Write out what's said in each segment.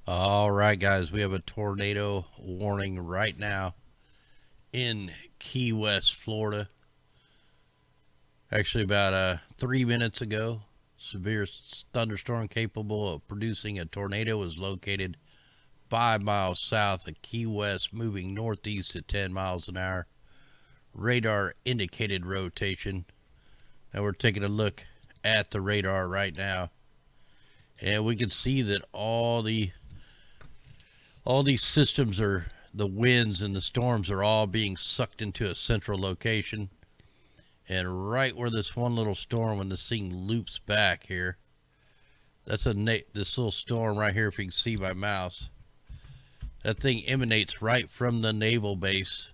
All right, guys, we have a tornado warning right now in Key West, Florida. Actually, about 3 minutes ago, severe thunderstorm capable of producing a tornado was located 5 miles south of Key West, moving northeast at 10 miles an hour. Radar indicated rotation. Now we're taking a look at the radar right now, and we can see that all these systems are, the winds and the storms are all being sucked into a central location. And right where this one little storm, when this thing loops back here, that's this little storm right here. If you can see my mouse, that thing emanates right from the naval base,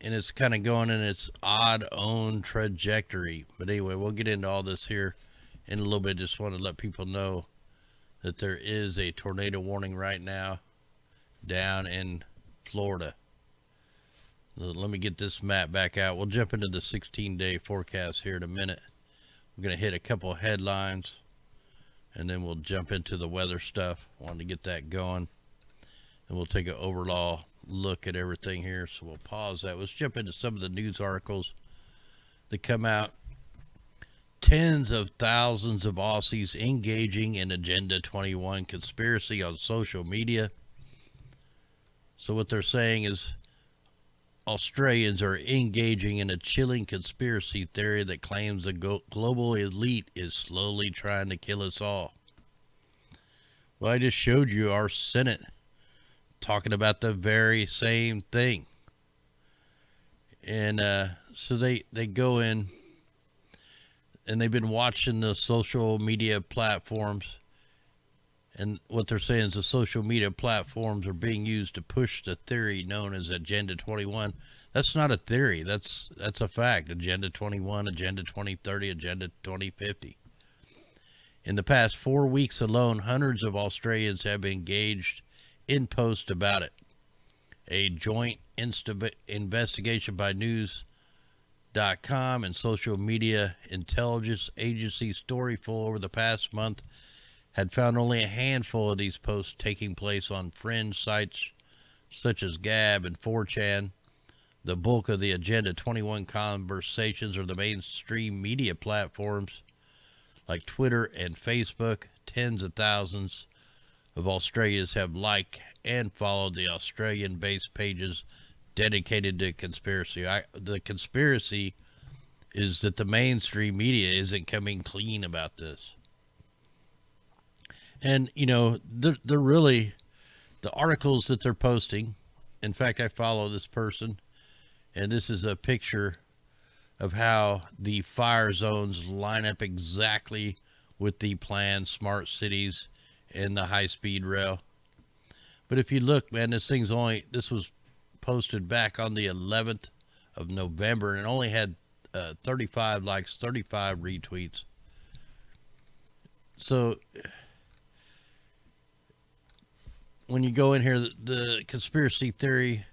and it's kind of going in its odd own trajectory. But anyway, we'll get into all this here in a little bit. Just want to let people know that there is a tornado warning right now down in Florida. Let me get this map back out. We'll jump into the 16-day forecast here in a minute. We're going to hit a couple of headlines, and then we'll jump into the weather stuff. Wanted to get that going, and we'll take an overall look at everything here. So we'll pause that. Let's jump into some of the news articles that come out. Tens of thousands of Aussies engaging in Agenda 21 conspiracy on social media. So what they're saying is Australians are engaging in a chilling conspiracy theory that claims the global elite is slowly trying to kill us all. Well, I just showed you our Senate talking about the very same thing. And so they go in, and they've been watching the social media platforms. And what they're saying is the social media platforms are being used to push the theory known as Agenda 21. That's not a theory. That's a fact. Agenda 21, Agenda 2030, Agenda 2050. In the past 4 weeks alone, hundreds of Australians have been engaged in posts about it. A joint investigation by News.com and social media intelligence agency Storyful over the past month had found only a handful of these posts taking place on fringe sites such as Gab and 4chan. The bulk of the Agenda 21 conversations are the mainstream media platforms like Twitter and Facebook. Tens of thousands of Australians have liked and followed the Australian-based pages dedicated to conspiracy. The conspiracy is that the mainstream media isn't coming clean about this. And, you know, they're really, the articles that they're posting, in fact, I follow this person, and this is a picture of how the fire zones line up exactly with the planned smart cities and the high-speed rail. But if you look, man, this was posted back on the 11th of November, and it only had 35 likes, 35 retweets. So when you go in here, the conspiracy theory,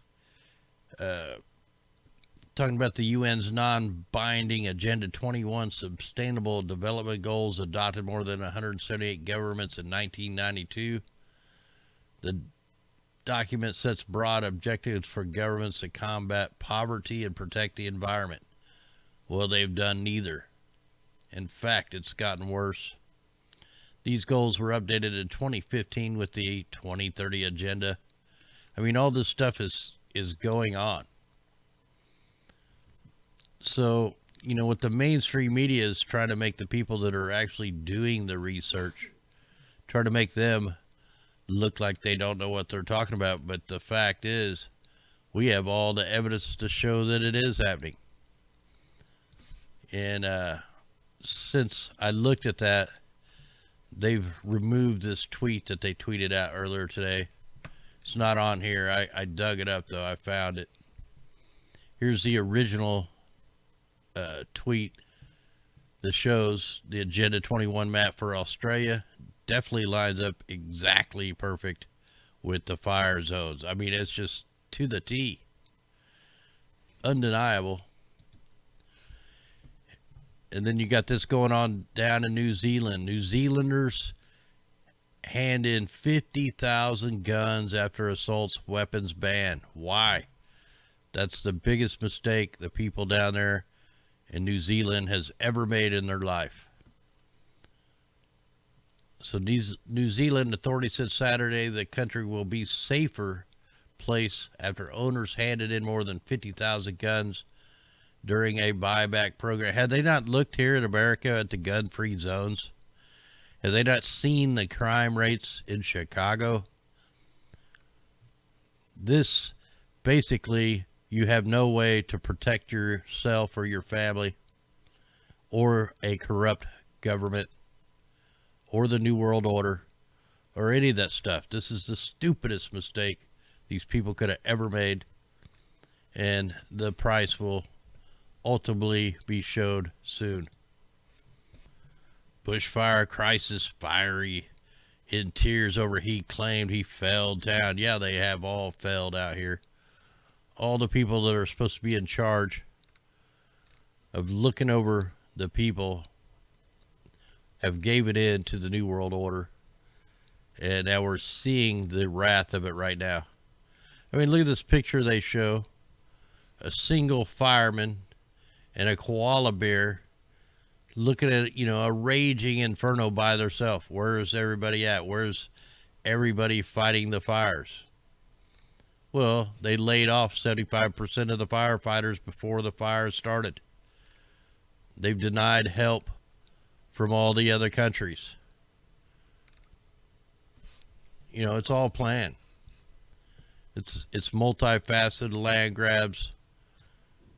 talking about the UN's non-binding Agenda 21 Sustainable Development Goals adopted more than 178 governments in 1992. The document sets broad objectives for governments to combat poverty and protect the environment. Well, they've done neither. In fact, it's gotten worse. These goals were updated in 2015 with the 2030 agenda. I mean, all this stuff is going on. So, you know, what the mainstream media is trying to make the people that are actually doing the research, try to make them look like they don't know what they're talking about. But the fact is, we have all the evidence to show that it is happening. And since I looked at that, they've removed this tweet that they tweeted out earlier today. It's not on here. I dug it up, though. I found it. Here's the original tweet that shows the Agenda 21 map for Australia. Definitely lines up exactly perfect with the fire zones. I mean, it's just to the T. Undeniable. And then you got this going on down in New Zealand. New Zealanders hand in 50,000 guns after assault weapons ban. Why? That's the biggest mistake the people down there in New Zealand has ever made in their life. So New Zealand authorities said Saturday the country will be safer place after owners handed in more than 50,000 guns during a buyback program. Had they not looked here in America at the gun-free zones? Have they not seen the crime rates in Chicago? This, basically, you have no way to protect yourself or your family or a corrupt government or the New World Order or any of that stuff. This is the stupidest mistake these people could have ever made, and the price will ultimately be showed soon. Bushfire crisis, fiery in tears over heat, claimed he fell down. Yeah, they have all failed out here. All the people that are supposed to be in charge of looking over the people have gave it in to the New World Order, and now we're seeing the wrath of it right now. I mean, look at this picture they show. A single fireman and a koala bear looking at, a raging inferno by themselves. Where's everybody at? Where's everybody fighting the fires? Well, they laid off 75% of the firefighters before the fire started. They've denied help from all the other countries. It's all planned. It's multifaceted land grabs.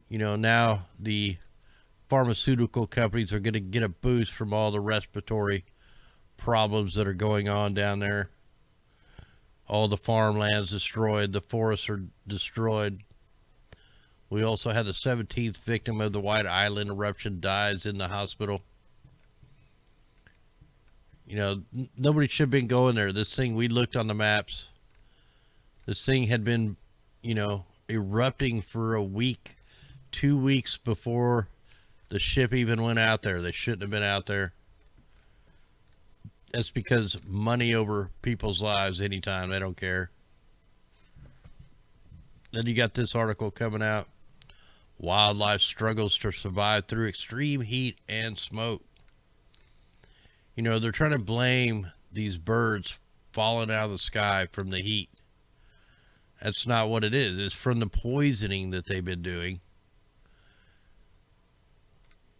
Now the pharmaceutical companies are going to get a boost from all the respiratory problems that are going on down there. All the farmlands destroyed, the forests are destroyed. We also had the 17th victim of the White Island eruption dies in the hospital. Nobody should have been going there. This thing, we looked on the maps. This thing had been, erupting for a week, 2 weeks before the ship even went out there. They shouldn't have been out there. That's because money over people's lives anytime. They don't care. Then you got this article coming out. Wildlife struggles to survive through extreme heat and smoke. They're trying to blame these birds falling out of the sky from the heat. That's not what it is. It's from the poisoning that they've been doing.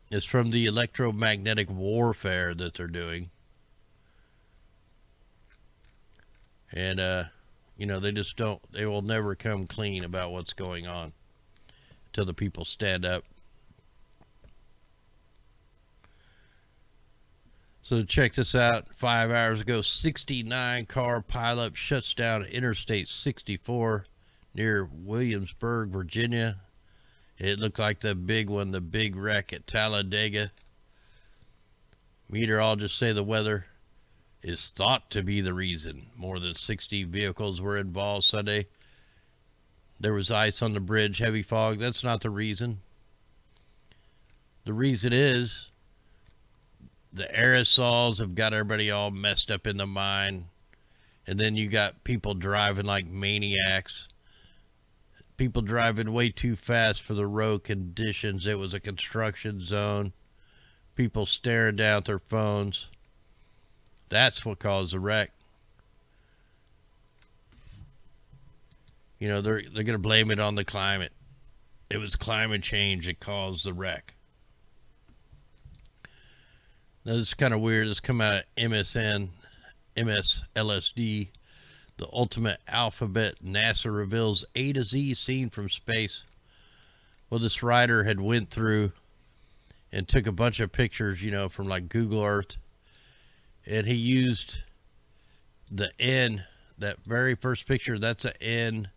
It's from the electromagnetic warfare that they're doing. And, they just don't, they will never come clean about what's going on until the people stand up. So check this out. 5 hours ago, 69 car pileup shuts down Interstate 64 near Williamsburg, Virginia. It looked like the big one, the big wreck at Talladega. Meteorologists say the weather is thought to be the reason. More than 60 vehicles were involved Sunday. There was ice on the bridge, heavy fog. That's not the reason. The reason is the aerosols have got everybody all messed up in the mind. And then you got people driving like maniacs. People driving way too fast for the road conditions. It was a construction zone. People staring down at their phones. That's what caused the wreck. They're going to blame it on the climate. It was climate change that caused the wreck. Now, this is kind of weird. This come out of MSLSD. The ultimate alphabet. NASA reveals A to Z seen from space. Well, this writer had went through and took a bunch of pictures, from like Google Earth. And he used the N, that very first picture, that's an N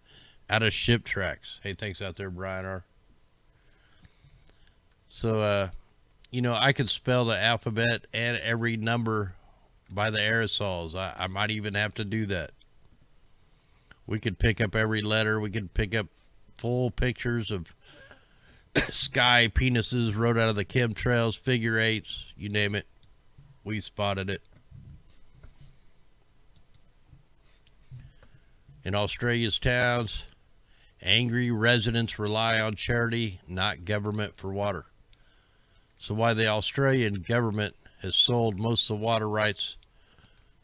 out of ship tracks. Hey, thanks out there, Brian R. So, I could spell the alphabet and every number by the aerosols. I might even have to do that. We could pick up every letter. We could pick up full pictures of sky penises wrote out of the chemtrails, figure eights, you name it. We spotted it. In Australia's towns, angry residents rely on charity, not government, for water. So while the Australian government has sold most of the water rights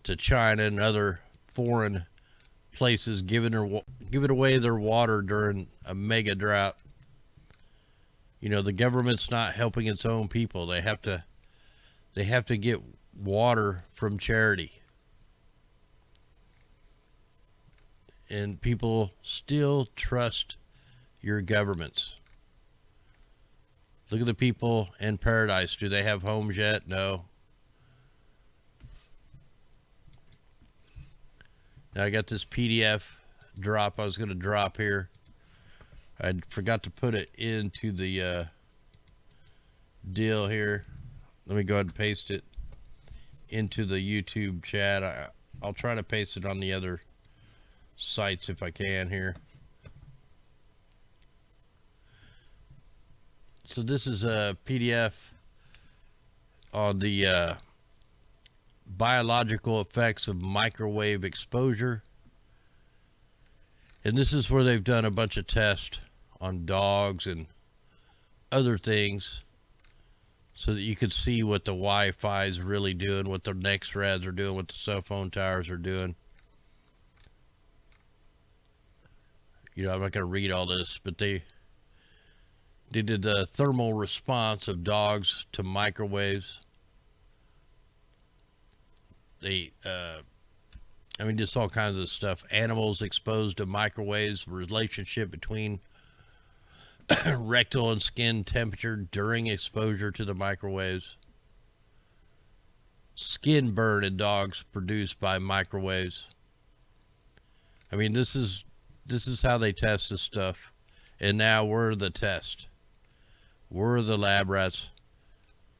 to China and other foreign places, giving away their water during a mega drought, you know, the government's not helping its own people. They have to get water from charity. And people still trust your governments. Look at the people in paradise. Do they have homes yet? No. Now I got this PDF drop I was going to drop here. I forgot to put it into the deal here. Let me go ahead and paste it into the YouTube chat. I'll try to paste it on the other sites if I can here. So this is a PDF on the biological effects of microwave exposure. And this is where they've done a bunch of tests on dogs and other things so that you could see what the Wi-Fi is really doing, what the Nextrads are doing, what the cell phone towers are doing. You know, I'm not going to read all this, but they did the thermal response of dogs to microwaves. They, I mean, just all kinds of stuff. Animals exposed to microwaves, relationship between rectal and skin temperature during exposure to the microwaves. Skin burn in dogs produced by microwaves. I mean, this is how they test this stuff. And now we're the test. We're the lab rats.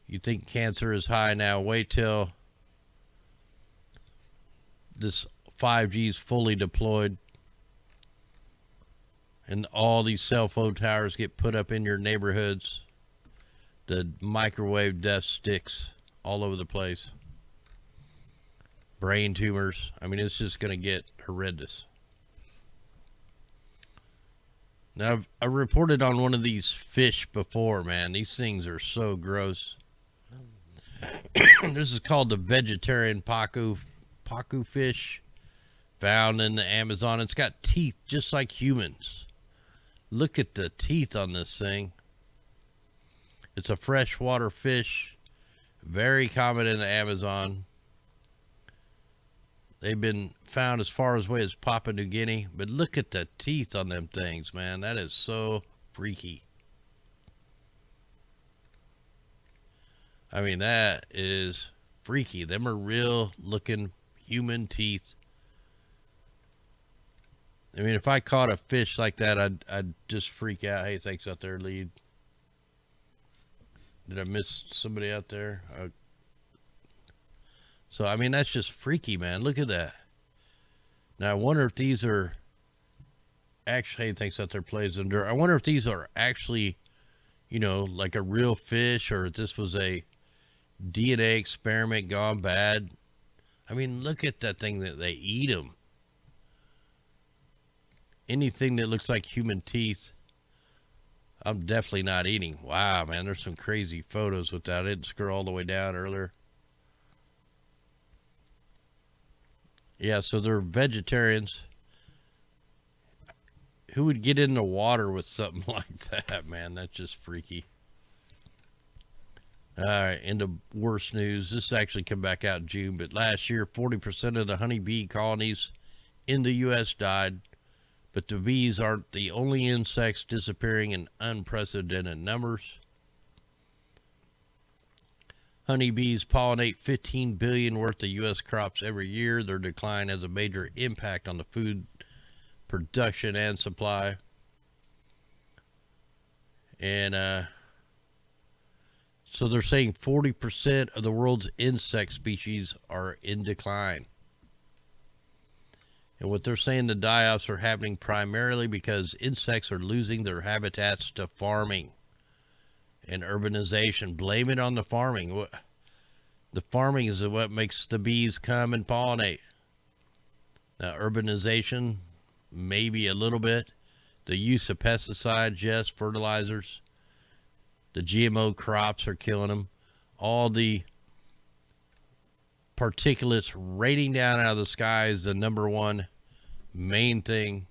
You think cancer is high now? Wait till this 5G is fully deployed and all these cell phone towers get put up in your neighborhoods. The microwave death sticks all over the place. Brain tumors. I mean, it's just going to get horrendous. Now, I've reported on one of these fish before, man. These things are so gross. This is called the vegetarian pacu fish, found in the Amazon. It's got teeth just like humans. Look at the teeth on this thing. It's a freshwater fish, very common in the Amazon. They've been found as far away as Papua New Guinea, but look at the teeth on them things, man. That is so freaky. I mean, that is freaky. Them are real looking human teeth. I mean, if I caught a fish like that, I'd just freak out. Hey, thanks out there, lead. Did I miss somebody out there? So, I mean, that's just freaky, man. Look at that. Now, I wonder if these are actually, hey, thanks out there, plays under. I wonder if these are actually, you know, like a real fish, or if this was a DNA experiment gone bad. I mean, look at that thing that they eat them. Anything that looks like human teeth, I'm definitely not eating. Wow, man, there's some crazy photos with that. I didn't scroll all the way down earlier. Yeah, so they're vegetarians. Who would get in the water with something like that, man? That's just freaky. All right, into worse news. This actually came back out in June, but last year, 40% of the honeybee colonies in the U.S. died. But the bees aren't the only insects disappearing in unprecedented numbers. Honeybees pollinate 15 billion worth of U.S. crops every year. Their decline has a major impact on the food production and supply. And so they're saying 40% of the world's insect species are in decline. And what they're saying, the die-offs are happening primarily because insects are losing their habitats to farming and urbanization. Blame it on the farming. The farming is what makes the bees come and pollinate. Now, urbanization, maybe a little bit. The use of pesticides, yes, fertilizers. The GMO crops are killing them. All the particulates raining down out of the sky is the number one main thing,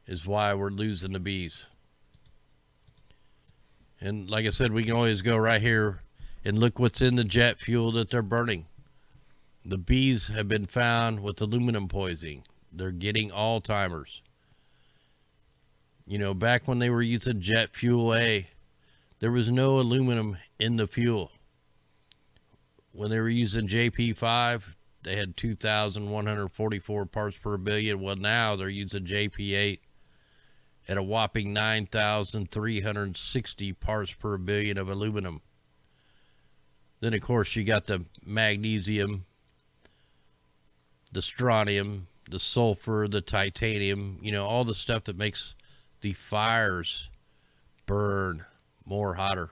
is why we're losing the bees. And like I said, we can always go right here and look what's in the jet fuel that they're burning. The bees have been found with aluminum poisoning. They're getting Alzheimer's. You know, back when they were using jet fuel A, there was no aluminum in the fuel. When they were using JP5, they had 2,144 parts per billion. Well, now they're using JP8 at a whopping 9,360 parts per billion of aluminum. Then, of course, you got the magnesium, the strontium, the sulfur, the titanium, you know, all the stuff that makes the fires burn more hotter.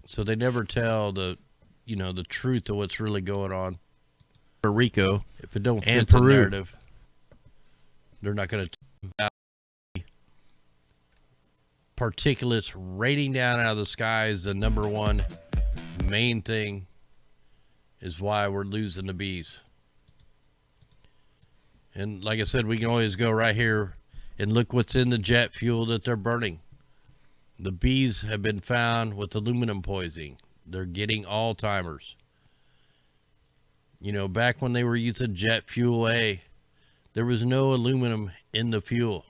So they never tell the, you know, the truth of what's really going on. Puerto Rico, if it don't fit the narrative, they're not going to talk about the particulates raining down out of the sky is the number one main thing, is why we're losing the bees. And like I said, we can always go right here and look what's in the jet fuel that they're burning. The bees have been found with aluminum poisoning. They're getting Alzheimer's. You know, back when they were using jet fuel A, there was no aluminum in the fuel.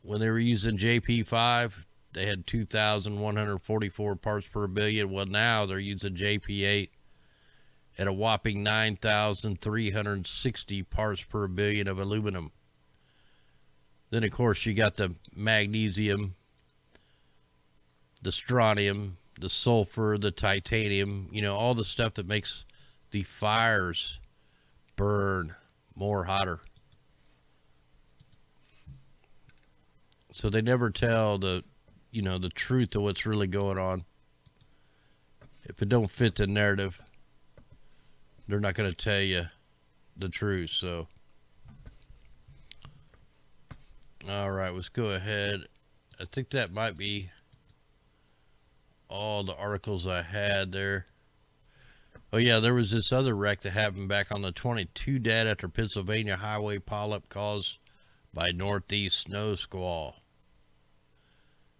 When they were using JP5, they had 2,144 parts per billion. Well, now they're using JP8 at a whopping 9,360 parts per billion of aluminum. Then, of course, you got the magnesium, the strontium, the sulfur, the titanium, you know, all the stuff that makes the fires burn more hotter. So they never tell the, you know, the truth of what's really going on. If it don't fit the narrative, they're not going to tell you the truth. So, all right, let's go ahead. I think that might be all the articles I had there. Oh yeah, there was this other wreck that happened back on the 22, dead after Pennsylvania highway pileup caused by northeast snow squall.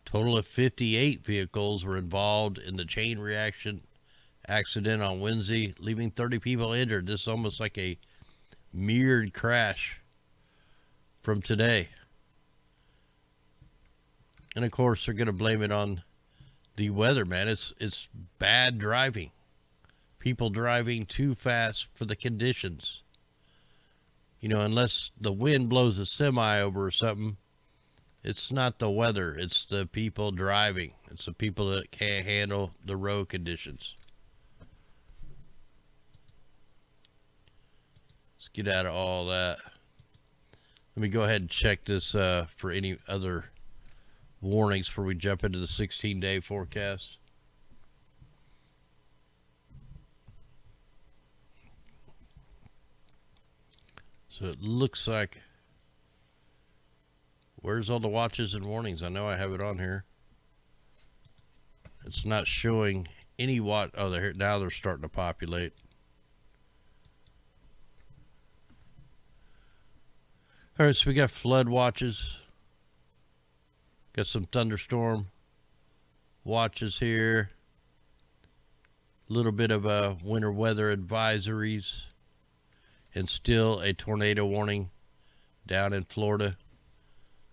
Total of 58 vehicles were involved in the chain reaction accident on Wednesday, leaving 30 people injured. This is almost like a mirrored crash from today. And of course, they're going to blame it on the weather, man. It's bad driving. People driving too fast for the conditions. You know, unless the wind blows a semi over or something, it's not the weather. It's the people driving. It's the people that can't handle the road conditions. Let's get out of all that. Let me go ahead and check this for any other warnings before we jump into the 16-day forecast. So it looks like, where's all the watches and warnings? I know I have it on here. It's not showing any watch. Oh, they're here. Now they're starting to populate. All right, so we got flood watches. Got some thunderstorm watches here. A little bit of winter weather advisories. And still a tornado warning down in Florida.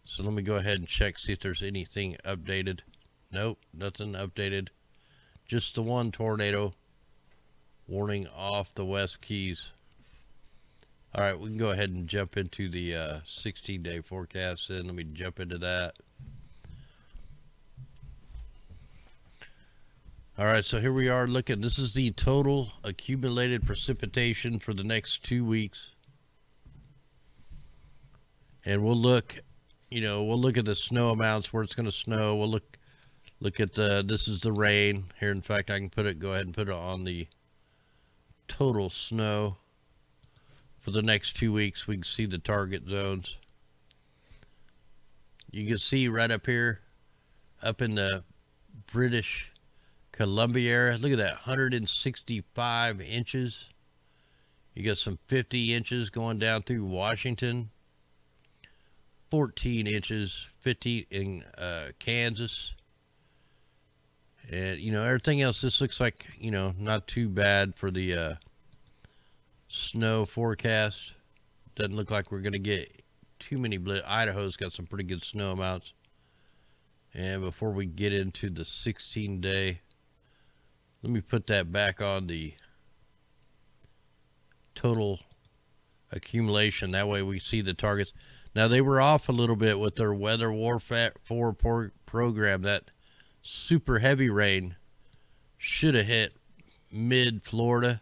So let me go ahead and check, see if there's anything updated. Nope, nothing updated. Just the one tornado warning off the West Keys. All right, we can go ahead and jump into the 16-day forecast. And let me jump into that. All right, so here we are looking. This is the total accumulated precipitation for the next 2 weeks. And we'll look, you know, we'll look at the snow amounts, where it's going to snow. We'll look at the, this is the rain here. In fact, I can put it, go ahead and put it on the total snow. for the next 2 weeks. We can see the target zones. You can see right up here, up in the British Columbia area. Look at that, 165 inches. You got some 50 inches going down through Washington. 14 inches, 50 in Kansas. And, you know, everything else, this looks like, you know, not too bad for the snow forecast. Doesn't look like we're going to get too many Idaho's got some pretty good snow amounts. And before we get into the 16-day, let me put that back on the total accumulation. That way we see the targets. Now, they were off a little bit with their weather warfare program. That super heavy rain should have hit mid-Florida,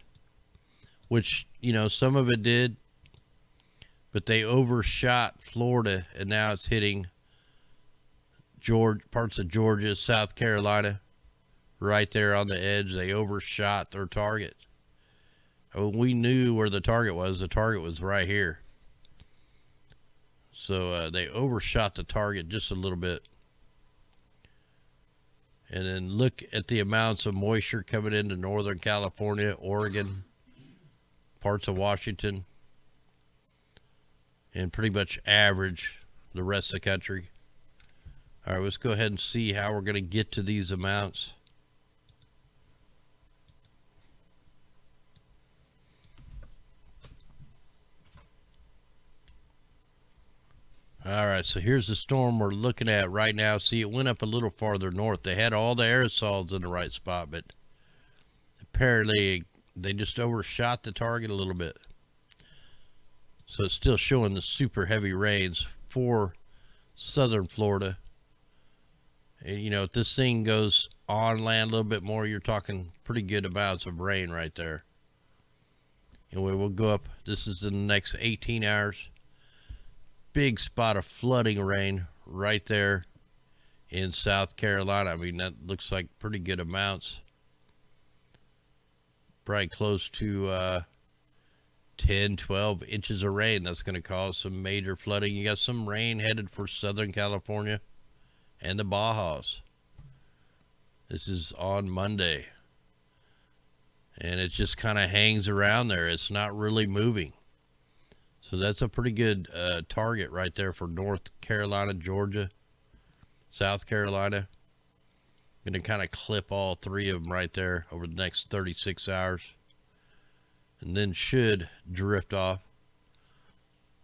which, you know, some of it did, but they overshot Florida, and now it's hitting parts of Georgia, South Carolina, right there on the edge. They overshot their target. We knew where the target was. The target was right here. So they overshot the target just a little bit. And then look at the amounts of moisture coming into Northern California, Oregon, parts of Washington, and pretty much average the rest of the country. All right, let's go ahead and see how we're going to get to these amounts. All right, so here's the storm we're looking at right now. See, it went up a little farther north. They had all the aerosols in the right spot, but apparently they just overshot the target a little bit. So it's still showing the super heavy rains for southern Florida. And, you know, if this thing goes on land a little bit more, you're talking pretty good amounts of rain right there. Anyway, we'll go up. This is in the next 18 hours. Big spot of flooding rain right there in South Carolina. I mean, that looks like pretty good amounts. Probably close to 10, 12 inches of rain. That's going to cause some major flooding. You got some rain headed for Southern California and the Bajas. This is on Monday. And it just kind of hangs around there. It's not really moving. So that's a pretty good target right there for North Carolina, Georgia, South Carolina. Going to kind of clip all three of them right there over the next 36 hours. And then should drift off.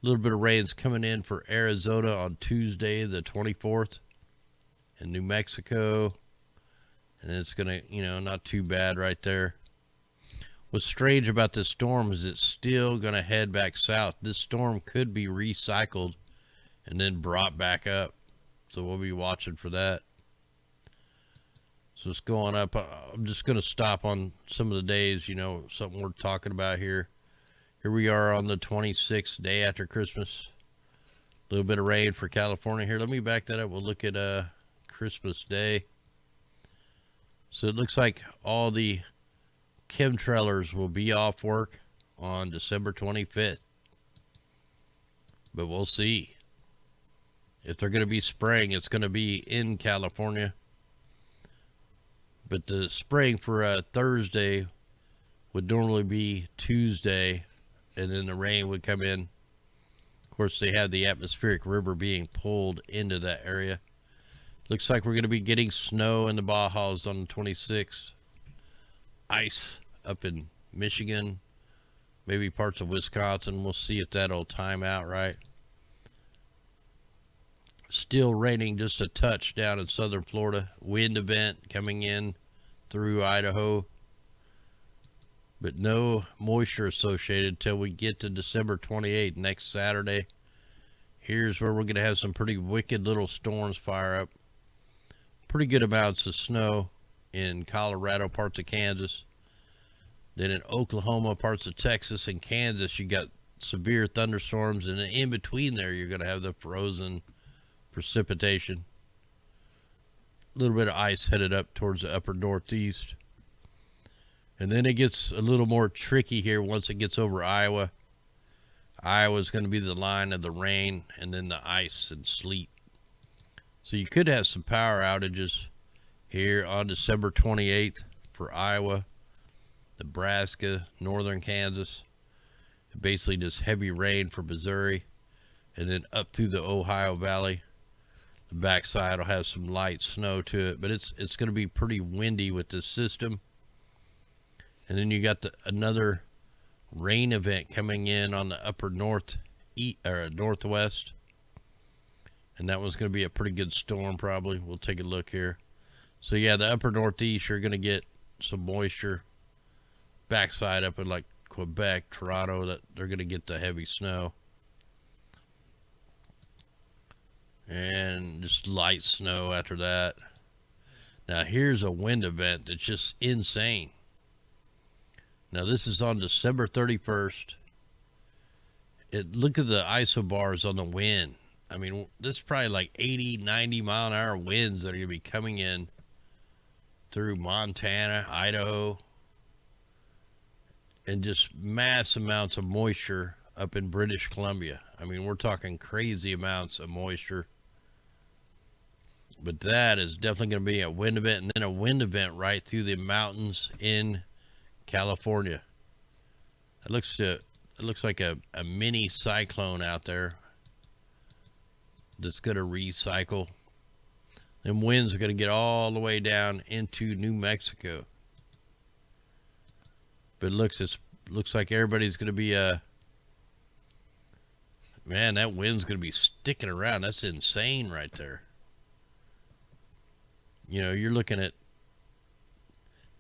A little bit of rain's coming in for Arizona on Tuesday, the 24th. And New Mexico. And it's going to, you know, not too bad right there. What's strange about this storm is it's still going to head back south. This storm could be recycled and then brought back up. So we'll be watching for that. So it's going up. I'm just going to stop on some of the days, you know, something we're talking about here. Here we are on the 26th, day after Christmas. A little bit of rain for California here. Let me back that up. We'll look at Christmas Day. So it looks like all the chemtrailers will be off work on December 25th. But we'll see. If they're going to be spraying, it's going to be in California. But the spraying for Thursday would normally be Tuesday, and then the rain would come in. Of course, they have the atmospheric river being pulled into that area. Looks like we're going to be getting snow in the Bajas on the 26th. Ice up in Michigan, maybe parts of Wisconsin. We'll see if that'll time out right. Still raining just a touch down in southern Florida. Wind event coming in through Idaho. But no moisture associated till we get to December 28th, next Saturday. Here's where we're going to have some pretty wicked little storms fire up. Pretty good amounts of snow in Colorado, parts of Kansas. Then in Oklahoma, parts of Texas and Kansas, you got severe thunderstorms. And in between there, you're going to have the frozen precipitation. A little bit of ice headed up towards the upper northeast. And then it gets a little more tricky here once it gets over Iowa. Iowa's going to be the line of the rain, and then the ice and sleet. So you could have some power outages here on December 28th for Iowa, Nebraska, northern Kansas. Basically just heavy rain for Missouri, and then up through the Ohio Valley. The backside will have some light snow to it, but it's going to be pretty windy with this system. And then you got another rain event coming in on the upper northwest, and that one's going to be a pretty good storm probably. We'll take a look here. So yeah, the upper northeast, you're going to get some moisture. Backside up in like Quebec, Toronto, that they're going to get the heavy snow. And just light snow after that. Now here's a wind event that's just insane. Now this is on December 31st. Look at the isobars on the wind. I mean, this is probably like 80, 90 mile an hour winds that are going to be coming in through Montana, Idaho, and just mass amounts of moisture up in British Columbia. I mean, we're talking crazy amounts of moisture. But that is definitely going to be a wind event, and then a wind event right through the mountains in California. It looks like a mini cyclone out there that's going to recycle. And winds are going to get all the way down into New Mexico. But it looks like everybody's going to be man, that wind's going to be sticking around. That's insane right there. You know, you're looking at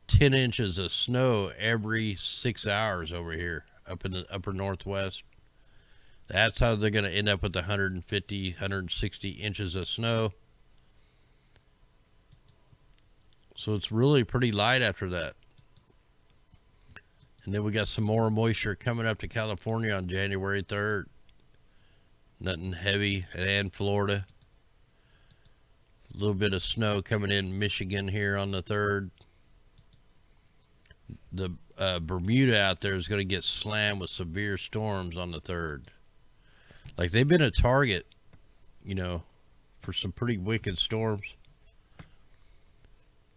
10 inches of snow every 6 hours over here up in the upper northwest. That's how they're going to end up with 150, 160 inches of snow. So it's really pretty light after that. And then we got some more moisture coming up to California on January 3rd. Nothing heavy, and Florida. A little bit of snow coming in Michigan here on the 3rd. The Bermuda out there is going to get slammed with severe storms on the 3rd. Like, they've been a target, you know, for some pretty wicked storms. A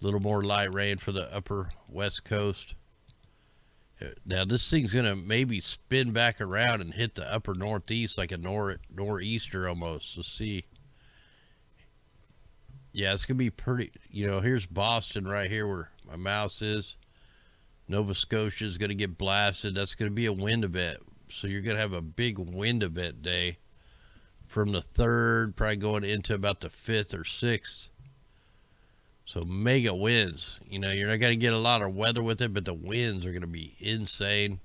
little more light rain for the upper west coast. Now, this thing's going to maybe spin back around and hit the upper northeast like a nor'easter almost. Let's see. Yeah, it's going to be pretty, you know, here's Boston right here where my mouse is. Nova Scotia is going to get blasted. That's going to be a wind event. So you're going to have a big wind event day from the 3rd, probably going into about the 5th or 6th. So mega winds. You know, you're not going to get a lot of weather with it, but the winds are going to be insane.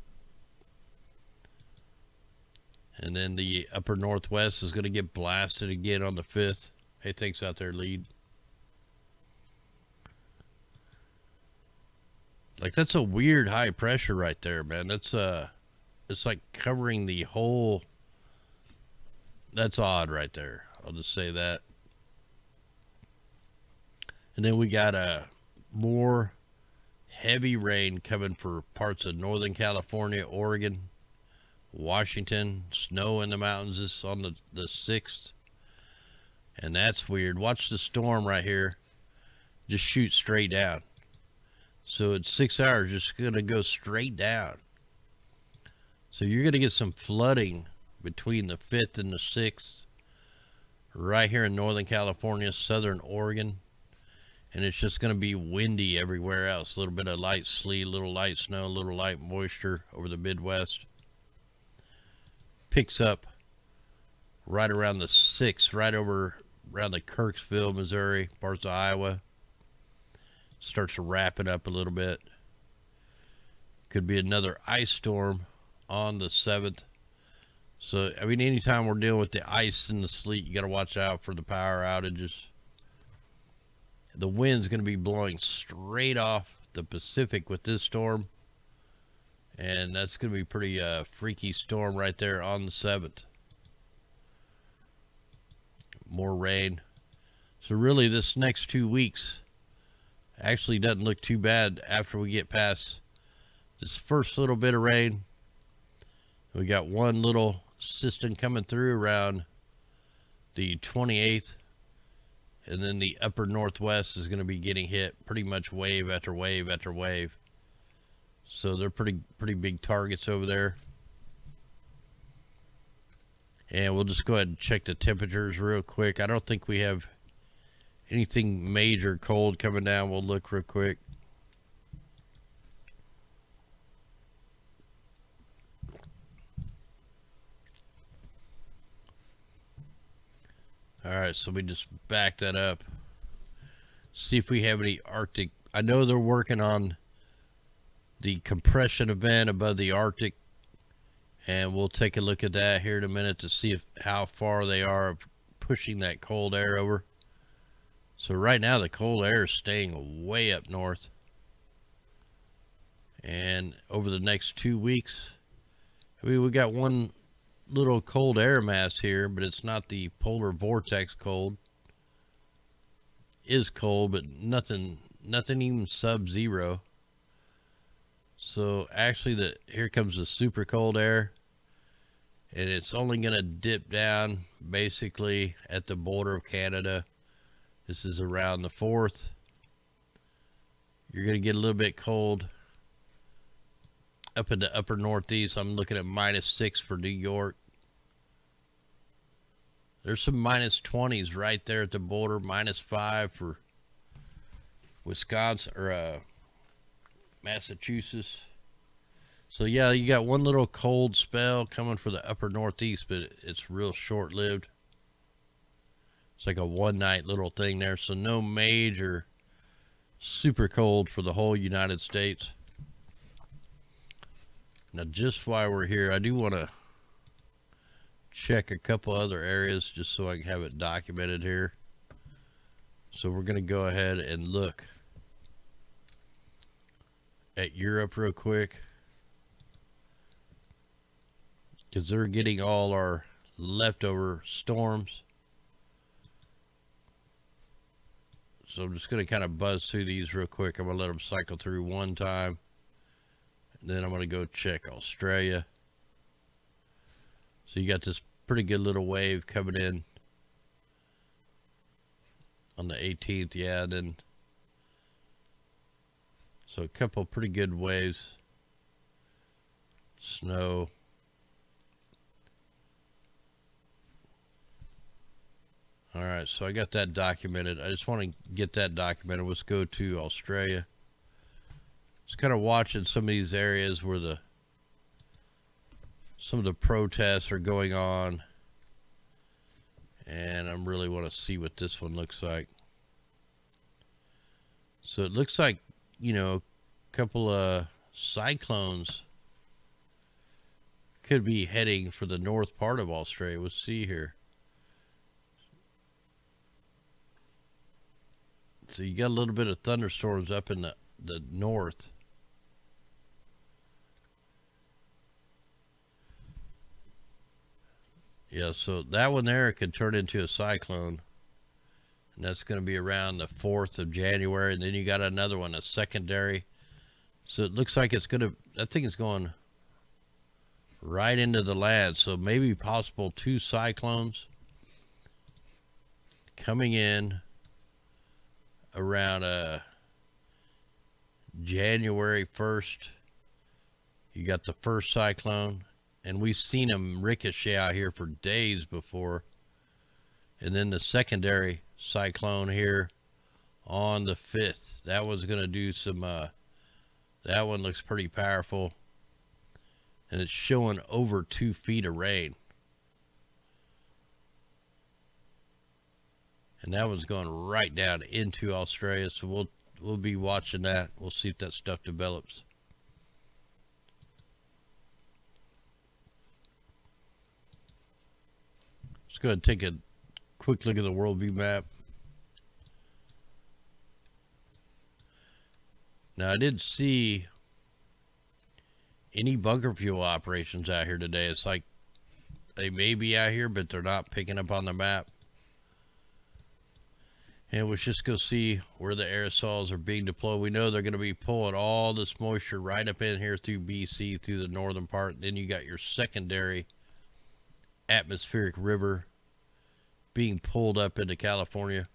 And then the upper northwest is going to get blasted again on the 5th. Hey, thanks out there, lead. Like, that's a weird high pressure right there, man. That's it's like covering the whole. That's odd right there. I'll just say that. And then we got more heavy rain coming for parts of Northern California, Oregon, Washington. Snow in the mountains is on the 6th. And that's weird. Watch the storm right here. Just shoot straight down. So at 6 hours, just going to go straight down. So you're going to get some flooding between the 5th and the 6th. Right here in Northern California, Southern Oregon. And it's just going to be windy everywhere else. A little bit of light sleet, a little light snow, a little light moisture over the Midwest. Picks up right around the 6th, right over around the Kirksville, Missouri, parts of Iowa. Starts to wrap it up a little bit. Could be another ice storm on the 7th. So, I mean, anytime we're dealing with the ice and the sleet, you got to watch out for the power outages. The wind's going to be blowing straight off the Pacific with this storm. And that's going to be pretty freaky storm right there on the 7th. More rain. So really this next 2 weeks actually doesn't look too bad after we get past this first little bit of rain. We got one little system coming through around the 28th, and then the upper northwest is going to be getting hit pretty much wave after wave after wave. So they're pretty big targets over there. And we'll just go ahead and check the temperatures real quick. I don't think we have anything major cold coming down. We'll look real quick. Alright, so we just back that up. See if we have any Arctic. I know they're working on the compression event above the Arctic, and we'll take a look at that here in a minute to see how far they are of pushing that cold air over. So right now the cold air is staying way up north, and over the next 2 weeks, I mean, we got one little cold air mass here, but it's not the polar vortex cold. It is cold, but nothing even sub-zero. So actually here comes the super cold air, and it's only going to dip down basically at the border of Canada. This is around the 4th. You're going to get a little bit cold up in the upper northeast. I'm looking at -6 for New York. There's some -20s right there at the border, -5 for Wisconsin or Massachusetts. So yeah, you got one little cold spell coming for the upper northeast, but it's real short-lived. It's like a one-night little thing there, so no major super cold for the whole United States. Now, just while we're here, I do want to check a couple other areas just so I can have it documented here. So we're going to go ahead and look at Europe real quick, because they're getting all our leftover storms. So I'm just going to kind of buzz through these real quick. I'm going to let them cycle through one time, and then I'm going to go check Australia. So you got this pretty good little wave coming in on the 18th, yeah, then so a couple pretty good waves, snow. All right, so I got that documented. I just want to get that documented. Let's go to Australia. Just kind of watching some of these areas where some of the protests are going on, and I really want to see what this one looks like. So it looks like, you know, a couple of cyclones could be heading for the north part of Australia. We'll see here. So you got a little bit of thunderstorms up in the north. Yeah, so that one there could turn into a cyclone. And that's going to be around the 4th of January. And then you got another one, a secondary. So it looks like it's going to, I think it's going right into the land. So maybe possible 2 cyclones coming in around January 1st. You got the first cyclone, and we've seen them ricochet out here for days before. And then the secondary cyclone here on the 5th. That one's going to do some, that one looks pretty powerful. And it's showing over 2 feet of rain. And that one's going right down into Australia. So we'll be watching that. We'll see if that stuff develops. Let's go ahead and take a quick look at the worldview map. Now, I didn't see any bunker fuel operations out here today. It's like they may be out here, but they're not picking up on the map. And let's just go see where the aerosols are being deployed. We know they're going to be pulling all this moisture right up in here through BC, through the northern part. Then you got your secondary atmospheric river being pulled up into California.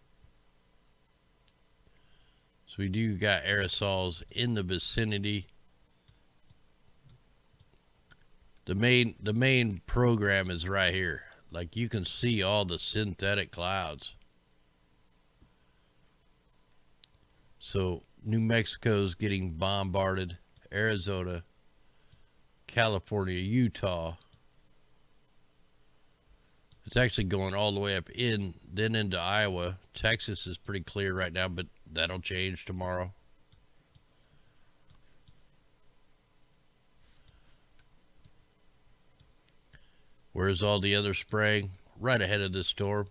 So we do got aerosols in the vicinity. The main program is right here. Like, you can see all the synthetic clouds. So New Mexico's getting bombarded, Arizona, California, Utah. It's actually going all the way up then into Iowa. Texas is pretty clear right now, but that'll change tomorrow. Where's all the other spraying? Right ahead of this storm.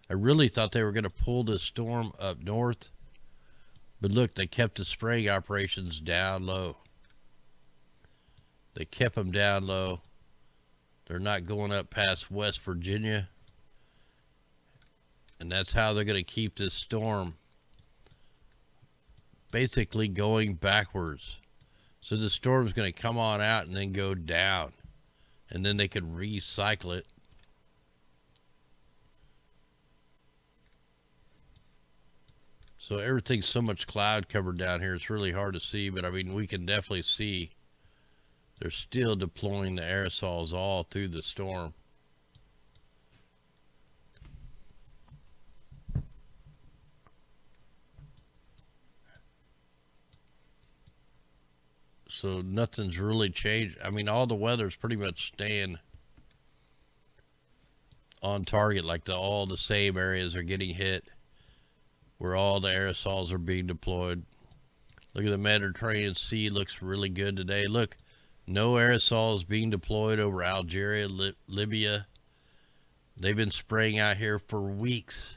I really thought they were going to pull this storm up north. But look, they kept the spraying operations down low. They kept them down low. They're not going up past West Virginia. And that's how they're going to keep this storm basically going backwards. So the storm's going to come on out and then go down. And then they could recycle it. So everything's so much cloud covered down here, it's really hard to see. But I mean, we can definitely see they're still deploying the aerosols all through the storm. So nothing's really changed. I mean, all the weather's pretty much staying on target. Like all the same areas are getting hit where all the aerosols are being deployed. Look at the Mediterranean Sea, looks really good today. Look, no aerosols being deployed over Algeria, Libya. They've been spraying out here for weeks.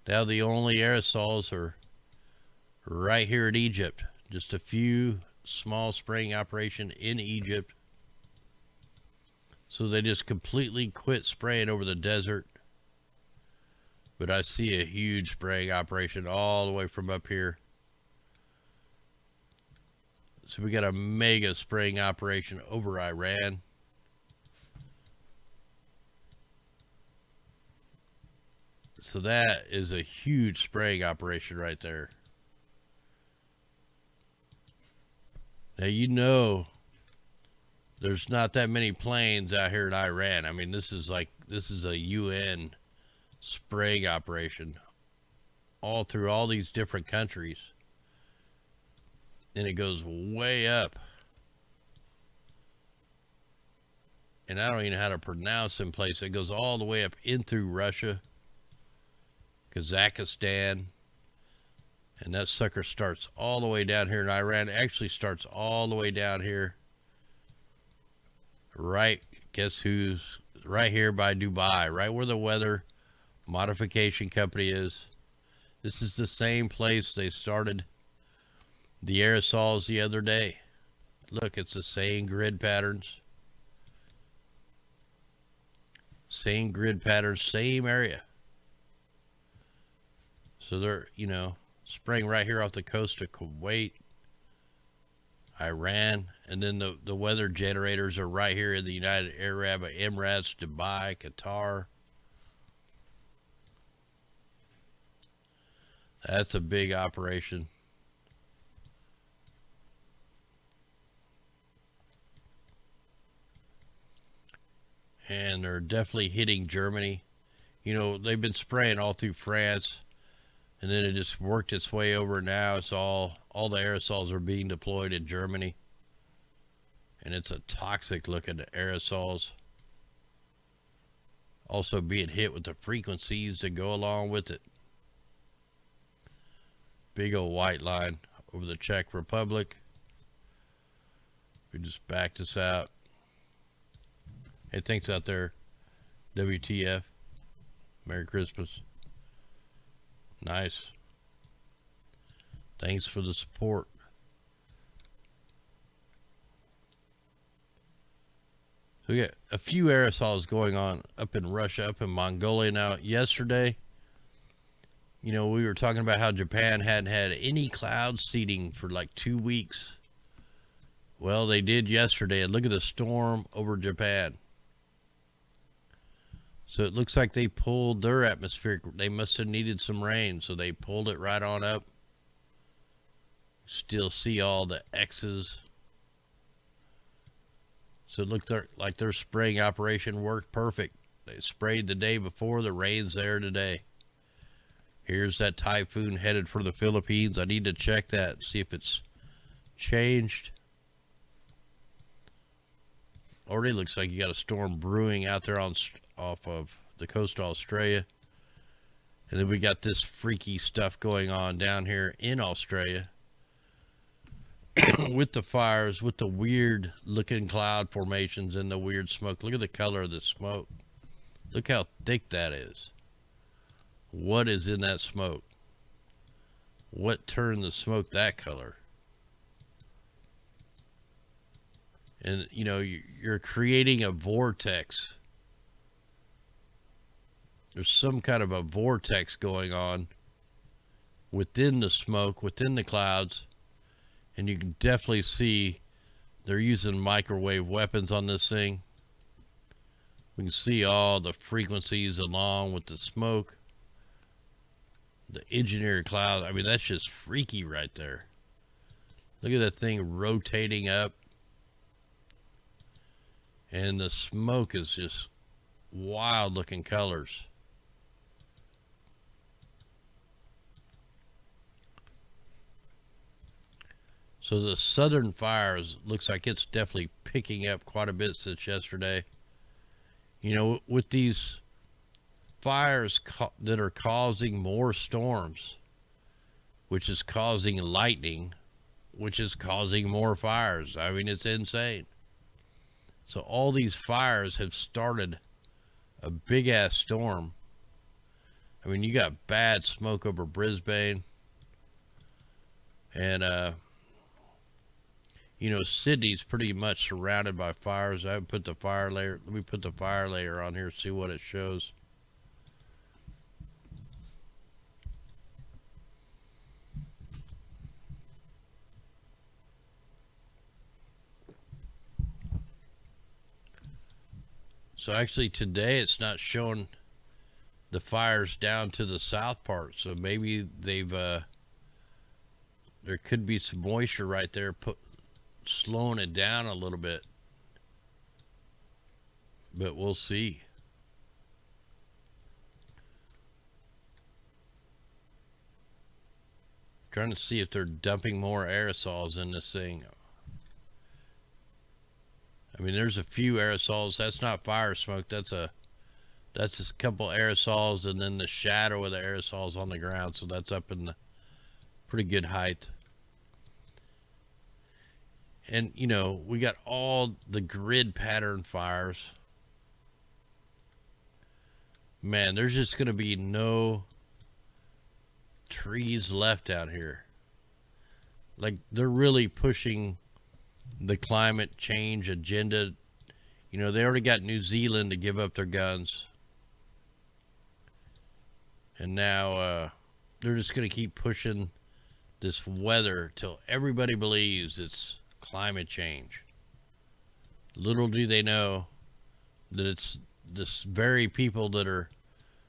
Now the only aerosols are right here in Egypt. Just a few small spraying operation in Egypt. So they just completely quit spraying over the desert. But I see a huge spraying operation all the way from up here. So we got a mega spraying operation over Iran. So that is a huge spraying operation right there. Now, you know, there's not that many planes out here in Iran. I mean, this is a UN spraying operation all through all these different countries. And it goes way up. And I don't even know how to pronounce some place. It goes all the way up in through Russia, Kazakhstan. And that sucker starts all the way down here in Iran. It actually starts all the way down here. Right, guess who's right here by Dubai, right where the weather modification company is. This is the same place they started the aerosols the other day. Look, it's the same grid patterns. Same grid patterns, same area. So they're, you know, spraying right here off the coast of Kuwait, Iran, and then the weather generators are right here in the United Arab Emirates, Dubai, Qatar. That's a big operation. And they're definitely hitting Germany. You know, they've been spraying all through France. And then it just worked its way over. Now it's all the aerosols are being deployed in Germany. And it's a toxic looking aerosols. Also being hit with the frequencies that go along with it. Big old white line over the Czech Republic. We just back this out. Hey, thanks out there. WTF. Merry Christmas. Nice. Thanks for the support. So we got a few aerosols going on up in Russia, up in Mongolia. Now, yesterday, you know, we were talking about how Japan hadn't had any cloud seeding for like 2 weeks. Well, they did yesterday, and look at the storm over Japan. So it looks like they pulled their atmospheric, they must have needed some rain, so they pulled it right on up. Still see all the X's. So it looked like their spraying operation worked perfect. They sprayed the day before, the rain's there today. Here's that typhoon headed for the Philippines. I need to check that, see if it's changed. Already looks like you got a storm brewing out there off of the coast of Australia. And then we got this freaky stuff going on down here in Australia with the fires, with the weird looking cloud formations and the weird smoke. Look at the color of the smoke. Look how thick that is. What is in that smoke? What turned the smoke that color? And, you know, you're creating a vortex. There's some kind of a vortex going on within the smoke, within the clouds. And you can definitely see they're using microwave weapons on this thing. We can see all the frequencies along with the smoke. The engineered cloud. I mean, that's just freaky right there. Look at that thing rotating up. And the smoke is just wild looking colors. So the southern fires looks like it's definitely picking up quite a bit since yesterday. You know, with these fires that are causing more storms, which is causing lightning, which is causing more fires. I mean, it's insane. So all these fires have started a big ass storm. I mean, you got bad smoke over Brisbane. And, you know, Sydney's pretty much surrounded by fires. I put the fire layer. Let me put the fire layer on here, see what it shows. So actually today it's not showing the fires down to the south part. So maybe they've, there could be some moisture right there slowing it down a little bit. But we'll see. Trying to see if they're dumping more aerosols in this thing. I mean, there's a few aerosols. That's not fire smoke. That's a couple aerosols, and then the shadow of the aerosols on the ground. So that's up in the pretty good height. And, you know, we got all the grid pattern fires. Man, there's just going to be no trees left out here. Like, they're really pushing the climate change agenda. You know, they already got New Zealand to give up their guns. And now they're just going to keep pushing this weather till everybody believes it's climate change. Little do they know that it's this very people that are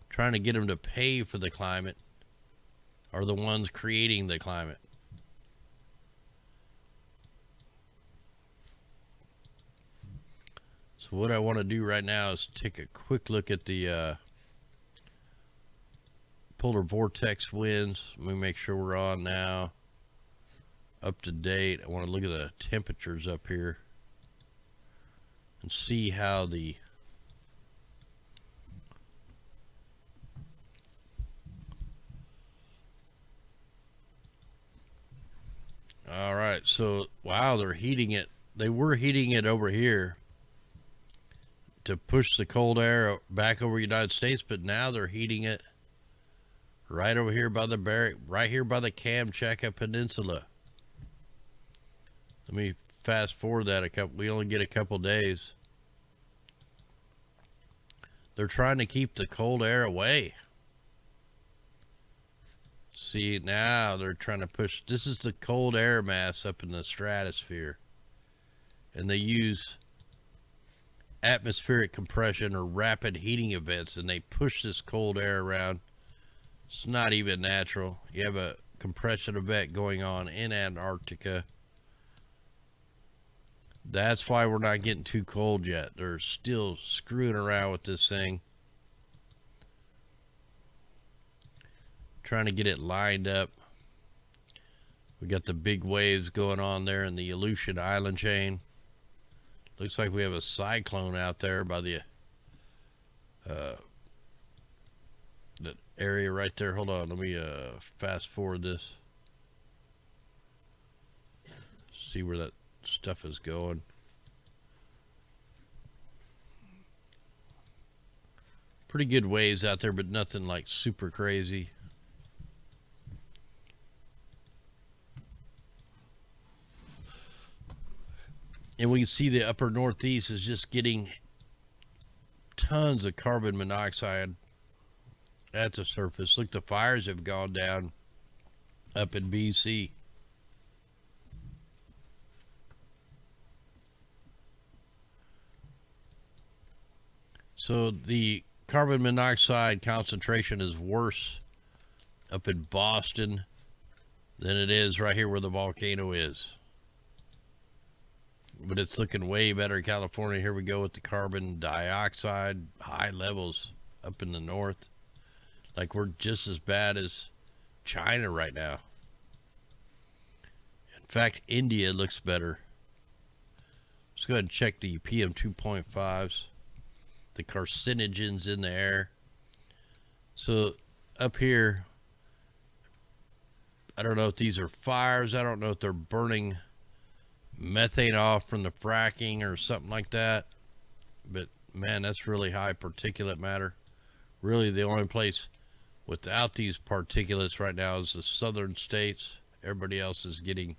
trying to get them to pay for the climate are the ones creating the climate. So what I want to do right now is take a quick look at the polar vortex winds. Let me make sure we're on now. Up to date. I want to look at the temperatures up here and see how the all right, so wow, they're heating it. They were heating it over here to push the cold air back over the United States, but now they're heating it right over here by the right here by the Kamchatka Peninsula. Let me fast forward that we only get a couple days. They're trying to keep the cold air away. See, now they're trying to push. This is the cold air mass up in the stratosphere. And they use atmospheric compression or rapid heating events, and they push this cold air around. It's not even natural. You have a compression event going on in Antarctica. That's why we're not getting too cold yet. They're still screwing around with this thing, trying to get it lined up. We got the big waves going on there in the Aleutian Island chain. Looks like we have a cyclone out there by the that area right there. Hold on, let me fast forward this. See where that stuff is going. Pretty good waves out there, but nothing like super crazy. And we can see the upper northeast is just getting tons of carbon monoxide at the surface. Look, the fires have gone down up in BC. So the carbon monoxide concentration is worse up in Boston than it is right here where the volcano is. But it's looking way better in California. Here we go with the carbon dioxide, high levels up in the north. Like we're just as bad as China right now. In fact, India looks better. Let's go ahead and check the PM 2.5s, the carcinogens in the air. So up here, I don't know if these are fires. I don't know if they're burning methane off from the fracking or something like that, but man, that's really high particulate matter. Really the only place without these particulates right now is the southern states. Everybody else is getting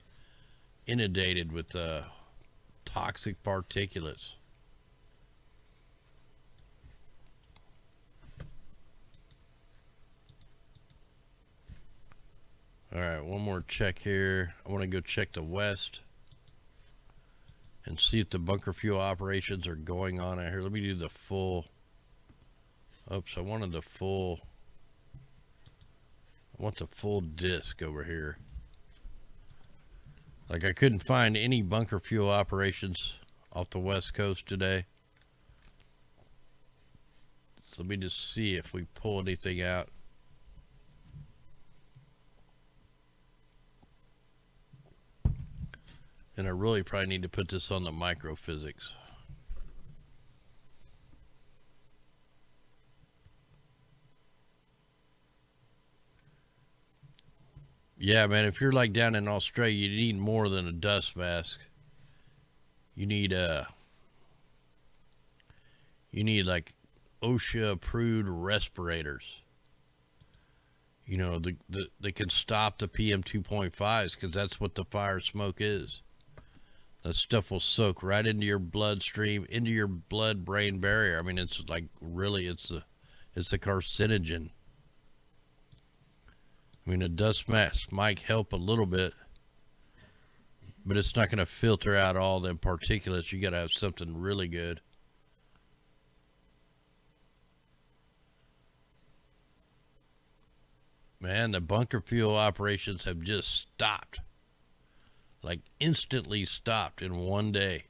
inundated with toxic particulates. All right, one more check here. I want to go check the west and see if the bunker fuel operations are going on out here. Let me do the full. Oops, I want the full disc over here. Like I couldn't find any bunker fuel operations off the west coast today. So let me just see if we pull anything out. And I really probably need to put this on the microphysics. Yeah, man, if you're like down in Australia, you need more than a dust mask. You need like OSHA approved respirators. You know, they can stop the PM 2.5s because that's what the fire smoke is. That stuff will soak right into your bloodstream, into your blood-brain barrier. I mean, it's like really, it's a carcinogen. I mean, a dust mask might help a little bit, but it's not going to filter out all them particulates. You got to have something really good. Man, the bunker fuel operations have just stopped. Like instantly stopped in one day.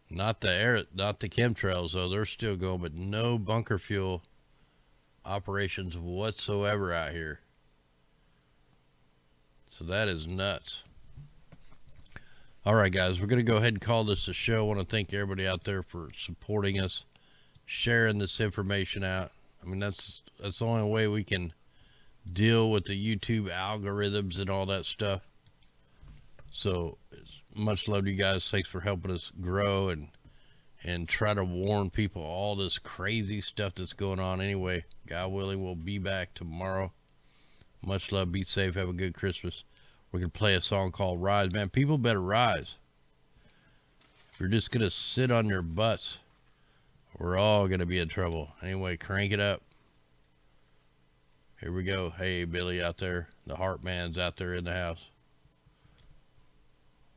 Not the chemtrails though, they're still going, but no bunker fuel operations whatsoever out here. So that is nuts. All right, guys, we're going to go ahead and call this a show. I want to thank everybody out there for supporting us, sharing this information out. I mean, that's the only way we can deal with the YouTube algorithms and all that stuff. So much love to you guys. Thanks for helping us grow and try to warn people all this crazy stuff that's going on. Anyway, God willing, we'll be back tomorrow. Much love. Be safe. Have a good Christmas. We're going to play a song called Rise. Man, people better rise. If you're just going to sit on your butts, we're all going to be in trouble. Anyway, crank it up. Here we go. Hey, Billy out there. The Hart man's out there in the house.